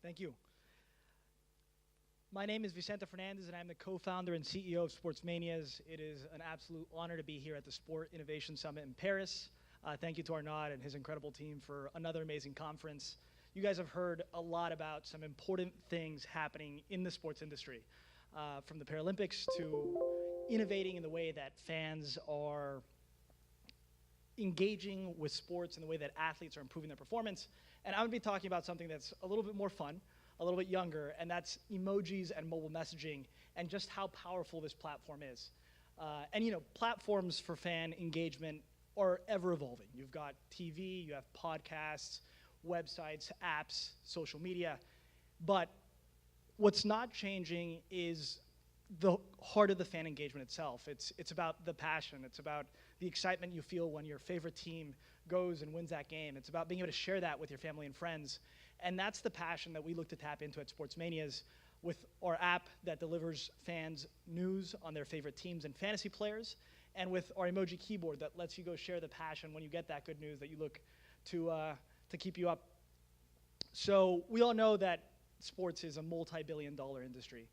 Thank you. My name is Vicente Fernandez, and I'm the co-founder and CEO of Sportsmanias. It is an absolute honor to be here at the Sport Innovation Summit in Paris. Thank you to Arnaud and his incredible team for another amazing conference. You guys have heard a lot about some important things happening in the sports industry, from the Paralympics to innovating in the way that fans are engaging with sports and the way that athletes are improving their performance. And I'm going to be talking about something that's a little bit more fun, a little bit younger, and that's emojis and mobile messaging and just how powerful this platform is. Platforms for fan engagement are ever evolving. You've got TV, you have podcasts, websites, apps, social media. But what's not changing is the heart of the fan engagement itself. It's about the passion. It's about the excitement you feel when your favorite team goes and wins that game. It's about being able to share that with your family and friends. And that's the passion that we look to tap into at Sportsmanias with our app that delivers fans news on their favorite teams and fantasy players, and with our emoji keyboard that lets you go share the passion when you get that good news that you look to keep you up. So we all know that sports is a multi-billion-dollar industry.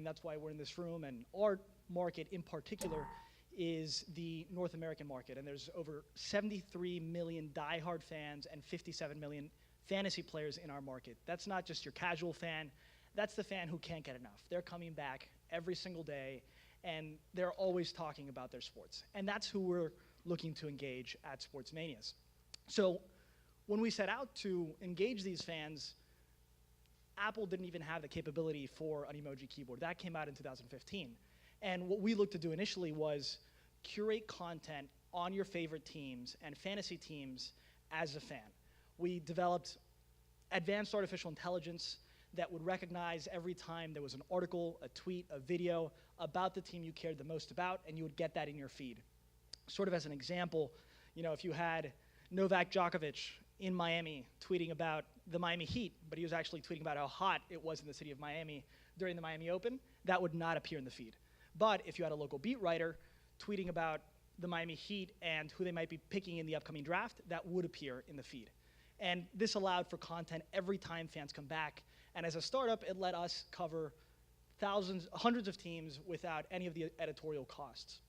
That's why we're in this room, and our market in particular is the North American market, and there's over 73 million diehard fans and 57 million fantasy players in our market. That's not just your casual fan, that's the fan who can't get enough. They're coming back every single day, and they're always talking about their sports. And that's who we're looking to engage at Sportsmanias. So when we set out to engage these fans, Apple didn't even have the capability for an emoji keyboard. That came out in 2015. And what we looked to do initially was curate content on your favorite teams and fantasy teams as a fan. We developed advanced artificial intelligence that would recognize every time there was an article, a tweet, a video about the team you cared the most about, and you would get that in your feed. Sort of as an example, if you had Novak Djokovic in Miami tweeting about the Miami Heat, but he was actually tweeting about how hot it was in the city of Miami during the Miami Open, that would not appear in the feed. But if you had a local beat writer tweeting about the Miami Heat and who they might be picking in the upcoming draft, that would appear in the feed. And this allowed for content every time fans come back. And as a startup, it let us cover hundreds of teams without any of the editorial costs.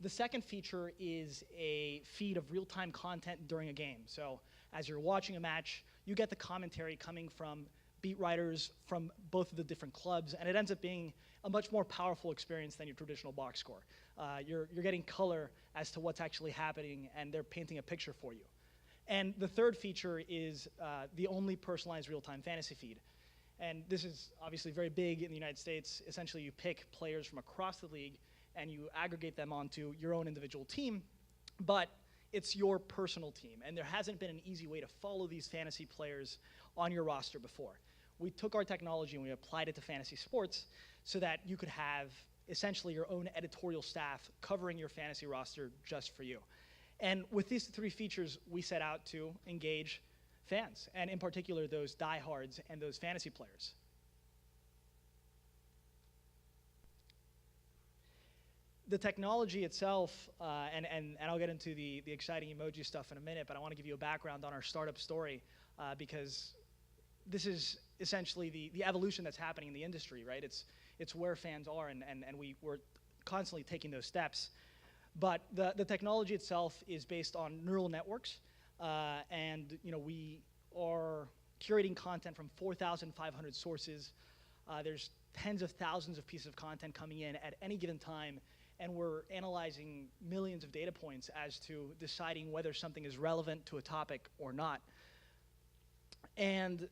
The second feature is a feed of real-time content during a game. So as you're watching a match, you get the commentary coming from beat writers from both of the different clubs, and it ends up being a much more powerful experience than your traditional box score. You're getting color as to what's actually happening, and they're painting a picture for you. And the third feature is the only personalized real-time fantasy feed. And this is obviously very big in the United States. Essentially, you pick players from across the league, and you aggregate them onto your own individual team, but it's your personal team, and there hasn't been an easy way to follow these fantasy players on your roster before. We took our technology and we applied it to fantasy sports so that you could have essentially your own editorial staff covering your fantasy roster just for you. And with these three features, we set out to engage fans, and in particular those diehards and those fantasy players. The technology itself, and I'll get into the exciting emoji stuff in a minute, but I want to give you a background on our startup story because this is essentially the evolution that's happening in the industry, right? It's where fans are, and we're constantly taking those steps. But the technology itself is based on neural networks, and we are curating content from 4,500 sources. There's tens of thousands of pieces of content coming in at any given time, and we're analyzing millions of data points as to deciding whether something is relevant to a topic or not. And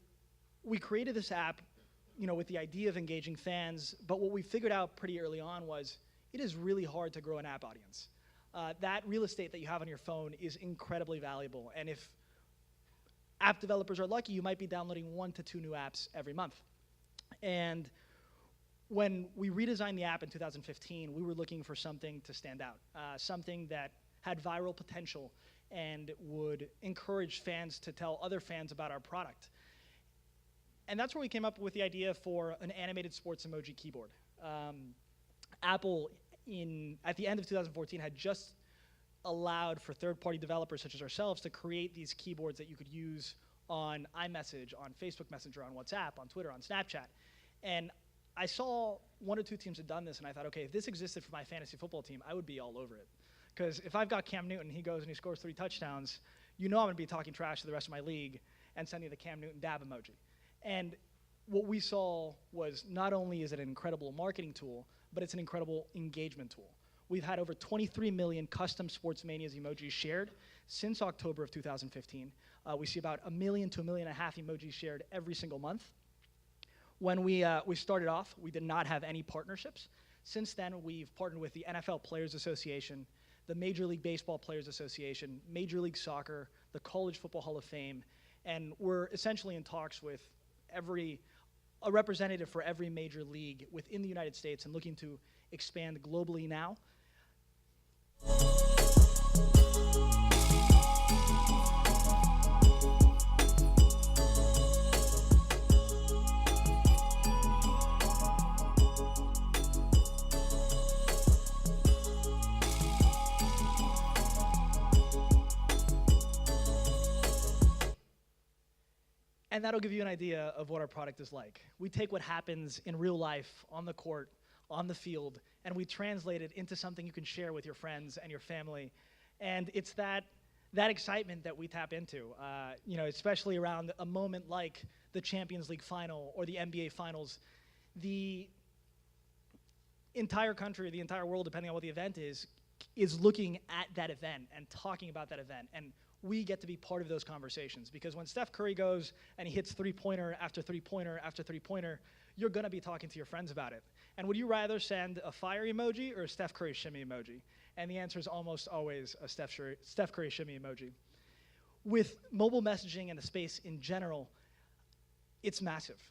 we created this app, with the idea of engaging fans, but what we figured out pretty early on was it is really hard to grow an app audience. That real estate that you have on your phone is incredibly valuable, and if app developers are lucky, you might be downloading 1 to 2 new apps every month. And when we redesigned the app in 2015, we were looking for something to stand out, something that had viral potential and would encourage fans to tell other fans about our product. And that's where we came up with the idea for an animated sports emoji keyboard. Apple, at the end of 2014, had just allowed for third-party developers such as ourselves to create these keyboards that you could use on iMessage, on Facebook Messenger, on WhatsApp, on Twitter, on Snapchat. And I saw one or two teams had done this, and I thought, okay, if this existed for my fantasy football team, I would be all over it. Because if I've got Cam Newton, he goes and he scores 3 touchdowns, you know I'm going to be talking trash to the rest of my league and sending the Cam Newton dab emoji. And what we saw was not only is it an incredible marketing tool, but it's an incredible engagement tool. We've had over 23 million custom Sportsmanias emojis shared since October of 2015. We see about 1 million to 1.5 million emojis shared every single month. When we started off, we did not have any partnerships. Since then, we've partnered with the NFL Players Association, the Major League Baseball Players Association, Major League Soccer, the College Football Hall of Fame, and we're essentially in talks with a representative for every major league within the United States and looking to expand globally now. And that'll give you an idea of what our product is like. We take what happens in real life, on the court, on the field, and we translate it into something you can share with your friends and your family. And it's that excitement that we tap into, especially around a moment like the Champions League final or the NBA finals. The entire country, the entire world, depending on what the event is looking at that event and talking about that event. And we get to be part of those conversations, because when Steph Curry goes and he hits three-pointer after three-pointer after three-pointer, you're going to be talking to your friends about it. And would you rather send a fire emoji or a Steph Curry shimmy emoji? And the answer is almost always a Steph Curry shimmy emoji. With mobile messaging and the space in general, it's massive.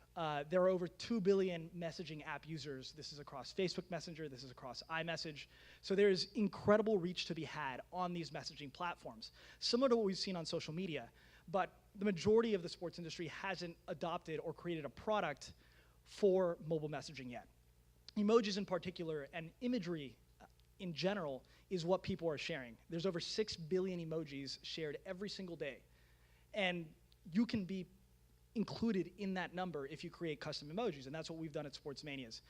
There are over 2 billion messaging app users. This is across Facebook Messenger. This is across iMessage. So there's incredible reach to be had on these messaging platforms, similar to what we've seen on social media. But the majority of the sports industry hasn't adopted or created a product for mobile messaging yet. Emojis in particular and imagery in general is what people are sharing. There's over 6 billion emojis shared every single day. And you can be included in that number if you create custom emojis, and that's what we've done at Sportsmanias.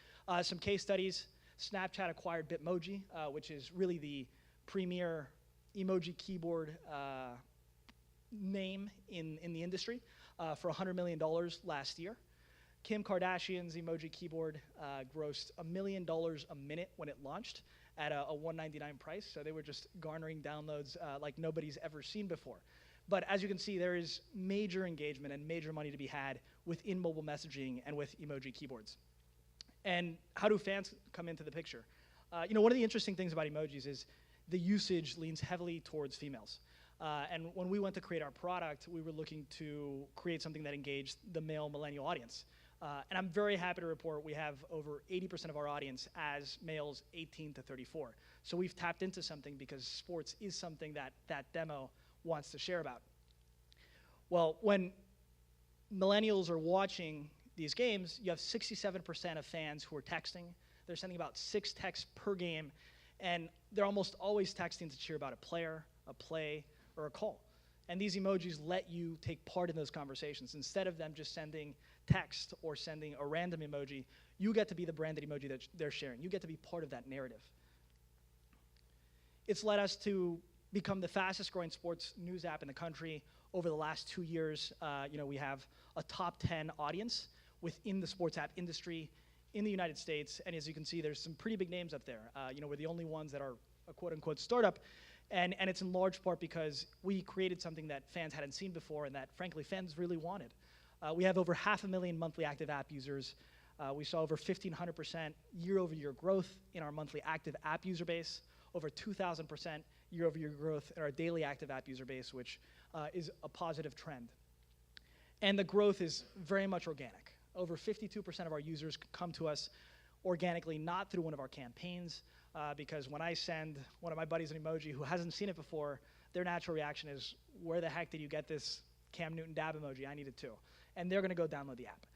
Some case studies: Snapchat acquired Bitmoji, which is really the premier emoji keyboard name in the industry, for $100 million last year. Kim Kardashian's emoji keyboard grossed $1 million a minute when it launched at a $199 price, so they were just garnering downloads like nobody's ever seen before. But as you can see, there is major engagement and major money to be had within mobile messaging and with emoji keyboards. And how do fans come into the picture? One of the interesting things about emojis is the usage leans heavily towards females. And when we went to create our product, we were looking to create something that engaged the male millennial audience. And I'm very happy to report we have over 80% of our audience as males 18 to 34. So we've tapped into something because sports is something that demo wants to share about. Well, when millennials are watching these games, you have 67% of fans who are texting. They're sending about 6 texts per game, and they're almost always texting to cheer about a player, a play, or a call. And these emojis let you take part in those conversations. Instead of them just sending text or sending a random emoji, you get to be the branded emoji that they're sharing. You get to be part of that narrative. It's led us to become the fastest growing sports news app in the country over the last 2 years. We have a top 10 audience within the sports app industry in the United States. And as you can see, there's some pretty big names up there. We're the only ones that are a quote unquote startup. And it's in large part because we created something that fans hadn't seen before and that frankly fans really wanted. We have over 500,000 monthly active app users. We saw over 1,500% year-over-year growth in our monthly active app user base, over 2,000% year-over-year growth in our daily active app user base, which is a positive trend. And the growth is very much organic. Over 52% of our users come to us organically, not through one of our campaigns, because when I send one of my buddies an emoji who hasn't seen it before, their natural reaction is, where the heck did you get this Cam Newton dab emoji? I need it too. And they're going to go download the app.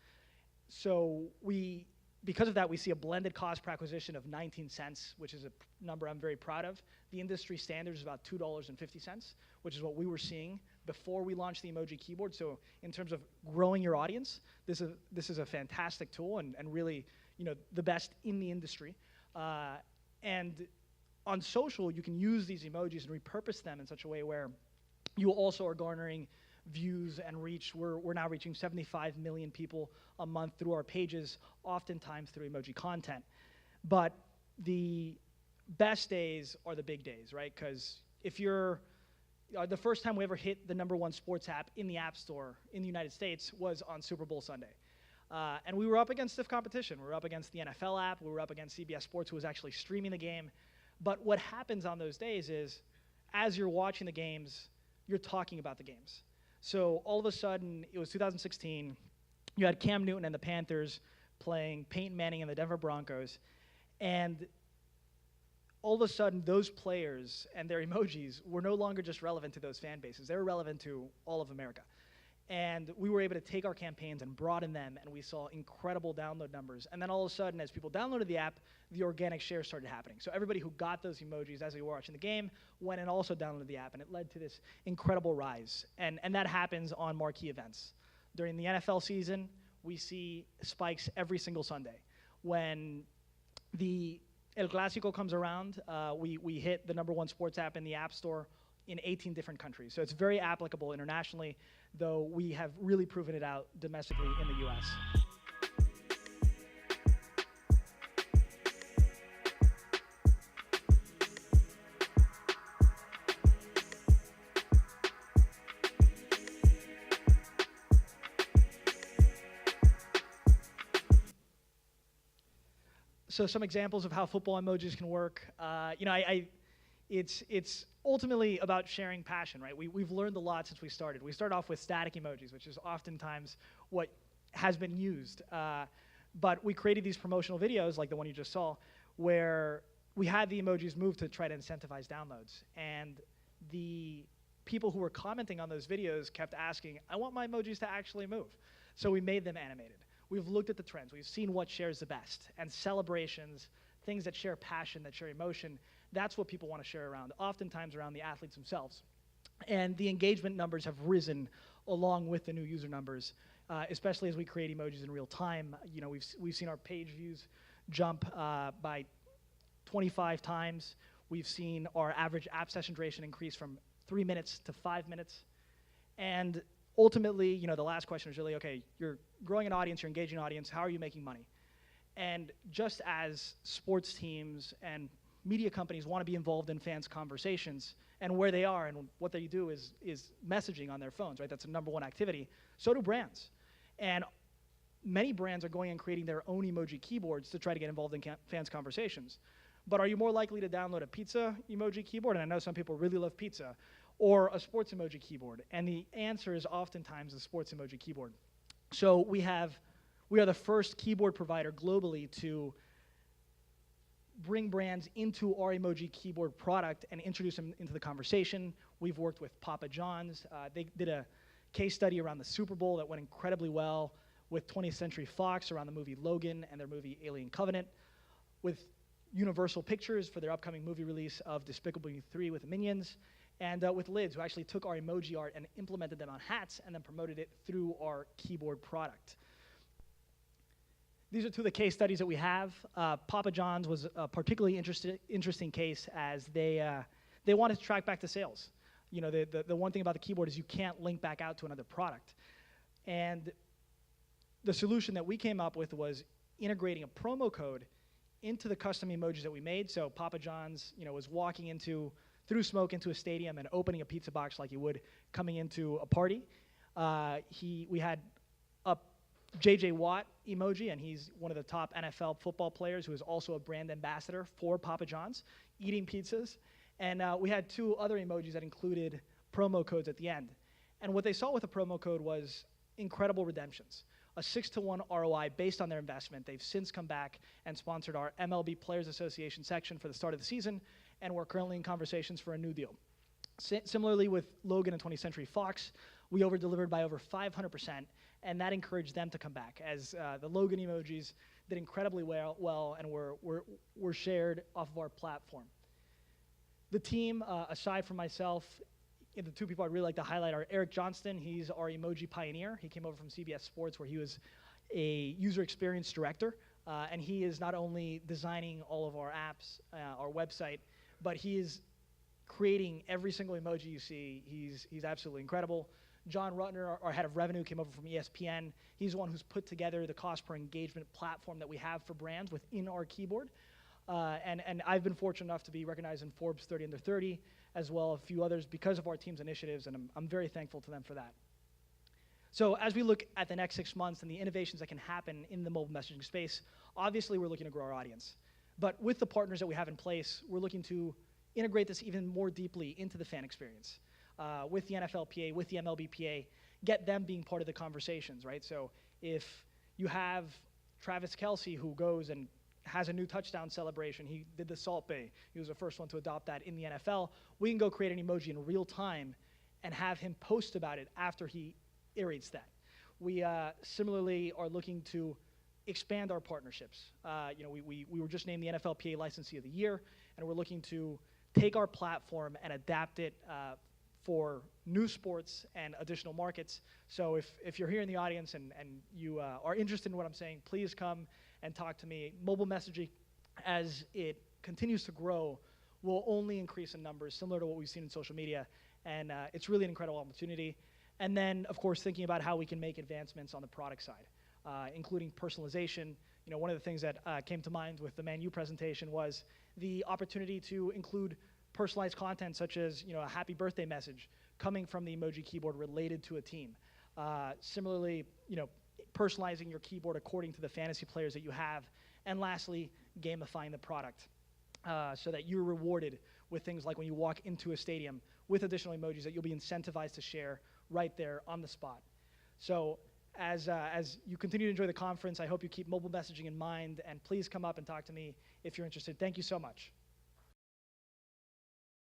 So we because of that, we see a blended cost per acquisition of 19 cents, which is a number I'm very proud of. The industry standard is about $2.50, which is what we were seeing before we launched the emoji keyboard. So in terms of growing your audience, this is a fantastic tool and really, the best in the industry. And on social, you can use these emojis and repurpose them in such a way where you also are garnering views and reach. We're now reaching 75 million people a month through our pages, oftentimes through emoji content. But the best days are the big days, right? Because if you're, the first time we ever hit the #1 sports app in the App Store in the United States was on Super Bowl Sunday. And we were up against stiff competition. We were up against the NFL app. We were up against CBS Sports, who was actually streaming the game. But what happens on those days is, as you're watching the games, you're talking about the games. So all of a sudden, it was 2016, you had Cam Newton and the Panthers playing Peyton Manning and the Denver Broncos, and all of a sudden, those players and their emojis were no longer just relevant to those fan bases. They were relevant to all of America. And we were able to take our campaigns and broaden them, and we saw incredible download numbers. And then all of a sudden, as people downloaded the app, the organic shares started happening. So everybody who got those emojis as they were watching the game went and also downloaded the app, and it led to this incredible rise. And that happens on marquee events. During the NFL season, we see spikes every single Sunday. When the El Clásico comes around, we hit the #1 sports app in the App Store in 18 different countries. So it's very applicable internationally, though we have really proven it out domestically in the US. So some examples of how football emojis can work. It's ultimately about sharing passion, right? We've learned a lot since we started. We started off with static emojis, which is oftentimes what has been used. But we created these promotional videos, like the one you just saw, where we had the emojis move to try to incentivize downloads. And the people who were commenting on those videos kept asking, I want my emojis to actually move. So we made them animated. We've looked at the trends. We've seen what shares the best. And celebrations, things that share passion, that share emotion, that's what people want to share around, oftentimes around the athletes themselves. And the engagement numbers have risen along with the new user numbers, especially as we create emojis in real time. We've seen our page views jump by 25 times. We've seen our average app session duration increase from 3 minutes to 5 minutes. And ultimately, the last question is really, okay, you're growing an audience, you're engaging an audience, how are you making money? And just as sports teams and media companies want to be involved in fans' conversations and where they are and what they do is messaging on their phones, right? That's the #1 activity. So do brands. And many brands are going and creating their own emoji keyboards to try to get involved in fans' conversations. But are you more likely to download a pizza emoji keyboard? And I know some people really love pizza. Or a sports emoji keyboard? And the answer is oftentimes the sports emoji keyboard. So we are the first keyboard provider globally to bring brands into our emoji keyboard product and introduce them into the conversation. We've worked with Papa John's. They did a case study around the Super Bowl that went incredibly well, with 20th Century Fox around the movie Logan and their movie Alien Covenant, with Universal Pictures for their upcoming movie release of Despicable Me 3 with the Minions, and with Lids, who actually took our emoji art and implemented them on hats and then promoted it through our keyboard product. These are two of the case studies that we have. Papa John's was a particularly interesting case, as they wanted to track back the sales. The one thing about the keyboard is you can't link back out to another product. And the solution that we came up with was integrating a promo code into the custom emojis that we made. So Papa John's, was walking through smoke into a stadium and opening a pizza box like you would coming into a party. We had a JJ Watt emoji, and he's one of the top NFL football players who is also a brand ambassador for Papa John's, eating pizzas. And we had two other emojis that included promo codes at the end. And what they saw with the promo code was incredible redemptions, a 6-to-1 ROI based on their investment. They've since come back and sponsored our MLB Players Association section for the start of the season, and we're currently in conversations for a new deal. Similarly with Logan and 20th Century Fox, we over-delivered by over 500%, and that encouraged them to come back, as the Logan emojis did incredibly well and were shared off of our platform. The team, aside from myself, the two people I'd really like to highlight are Eric Johnston. He's our emoji pioneer. He came over from CBS Sports, where he was a user experience director, and he is not only designing all of our apps, our website, but he is creating every single emoji you see. He's absolutely incredible. John Rutner, our head of revenue, came over from ESPN. He's the one who's put together the cost per engagement platform that we have for brands within our keyboard. And I've been fortunate enough to be recognized in Forbes 30 Under 30, as well as a few others because of our team's initiatives, and I'm very thankful to them for that. So as we look at the next 6 months and the innovations that can happen in the mobile messaging space, obviously we're looking to grow our audience. But with the partners that we have in place, we're looking to integrate this even more deeply into the fan experience. With the NFLPA, with the MLBPA, get them being part of the conversations, right? So if you have Travis Kelce who goes and has a new touchdown celebration, he did the Salt Bay, he was the first one to adopt that in the NFL, we can go create an emoji in real time and have him post about it after he iterates that. We similarly are looking to expand our partnerships. We were just named the NFLPA Licensee of the Year, and we're looking to take our platform and adapt it for new sports and additional markets. So if you're here in the audience and you are interested in what I'm saying, please come and talk to me. Mobile messaging, as it continues to grow, will only increase in numbers, similar to what we've seen in social media. And it's really an incredible opportunity. And then, of course, thinking about how we can make advancements on the product side, including personalization. One of the things that came to mind with the Man U presentation was the opportunity to include personalized content, such as a happy birthday message coming from the emoji keyboard related to a team. Similarly, personalizing your keyboard according to the fantasy players that you have. And lastly, gamifying the product so that you're rewarded with things like when you walk into a stadium with additional emojis that you'll be incentivized to share right there on the spot. So as you continue to enjoy the conference, I hope you keep mobile messaging in mind, and please come up and talk to me if you're interested. Thank you so much.